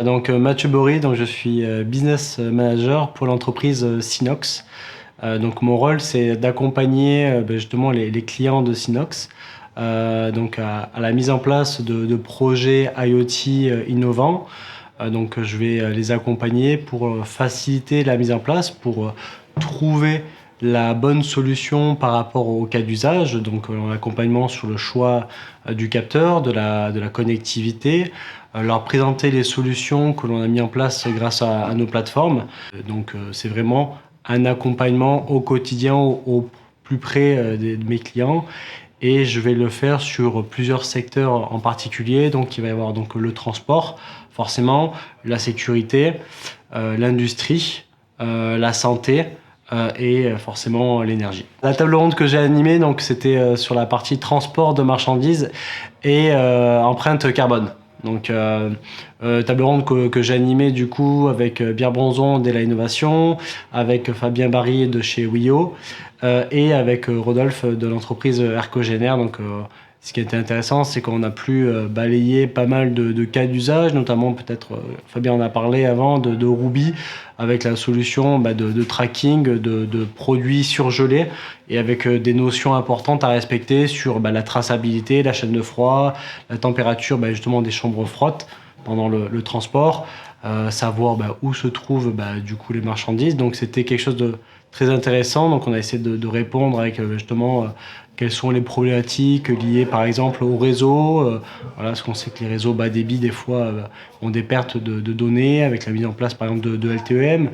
Donc Mathieu Bory, donc je suis business manager pour l'entreprise Sinox. Donc mon rôle c'est d'accompagner justement les clients de Sinox donc à la mise en place de projets IoT innovants. Donc je vais les accompagner pour faciliter la mise en place, pour trouver la bonne solution par rapport au cas d'usage, donc en accompagnement sur le choix du capteur, de la connectivité, leur présenter les solutions que l'on a mis en place grâce à nos plateformes. Donc c'est vraiment un accompagnement au quotidien, au plus près de mes clients. Et je vais le faire sur plusieurs secteurs en particulier. Donc il va y avoir donc le transport, forcément, la sécurité, l'industrie, la santé et forcément l'énergie. La table ronde que j'ai animée, donc c'était sur la partie transport de marchandises et empreinte carbone. Donc table ronde que j'ai animée du coup avec Pierre Bronzon d'Ela Innovation, avec Fabien Barry de chez Wio et avec Rodolphe de l'entreprise Ercogénère. Donc ce qui était intéressant, c'est qu'on a pu balayer pas mal de cas d'usage, notamment peut-être, Fabien en a parlé avant, de Ruby, avec la solution de tracking de produits surgelés et avec des notions importantes à respecter sur la traçabilité, la chaîne de froid, la température justement des chambres froides pendant le transport, savoir où se trouvent du coup les marchandises. Donc c'était quelque chose de très intéressant. Donc on a essayé de répondre avec justement quelles sont les problématiques liées par exemple au réseau. Voilà, parce qu'on sait que les réseaux bas débit des fois ont des pertes de données avec la mise en place par exemple de LTEM.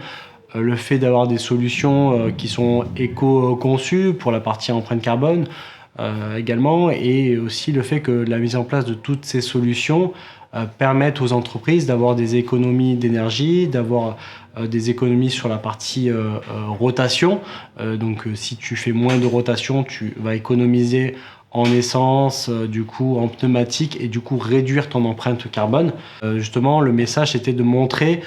Le fait d'avoir des solutions qui sont éco-conçues pour la partie empreinte carbone également, et aussi le fait que la mise en place de toutes ces solutions permettent aux entreprises d'avoir des économies d'énergie, d'avoir des économies sur la partie rotation. Donc si tu fais moins de rotation, tu vas économiser en essence, du coup en pneumatique, et du coup réduire ton empreinte carbone. Justement, le message était de montrer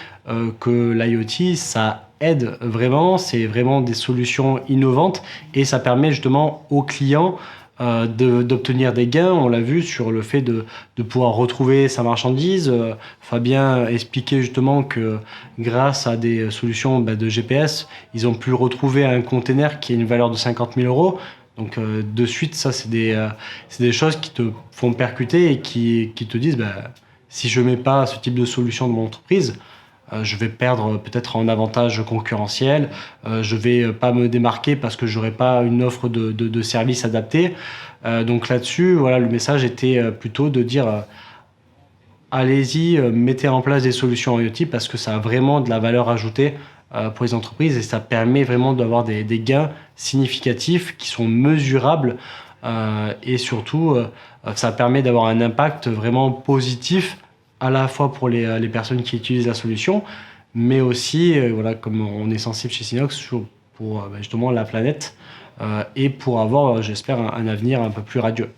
que l'IoT, ça aide vraiment, c'est vraiment des solutions innovantes et ça permet justement aux clients d'obtenir des gains. On l'a vu sur le fait de pouvoir retrouver sa marchandise. Fabien expliquait justement que grâce à des solutions de GPS, ils ont pu retrouver un container qui a une valeur de 50 000 euros. Donc de suite, ça c'est des choses qui te font percuter et qui te disent si je ne mets pas ce type de solution dans mon entreprise, je vais perdre peut-être en avantage concurrentiel, je vais pas me démarquer parce que j'aurai pas une offre de service adaptée. Donc là-dessus, voilà, le message était plutôt de dire allez-y, mettez en place des solutions IoT parce que ça a vraiment de la valeur ajoutée pour les entreprises et ça permet vraiment d'avoir des gains significatifs qui sont mesurables et surtout ça permet d'avoir un impact vraiment positif à la fois pour les personnes qui utilisent la solution, mais aussi, voilà, comme on est sensible chez Sinox, pour justement la planète et pour avoir, j'espère, un avenir un peu plus radieux.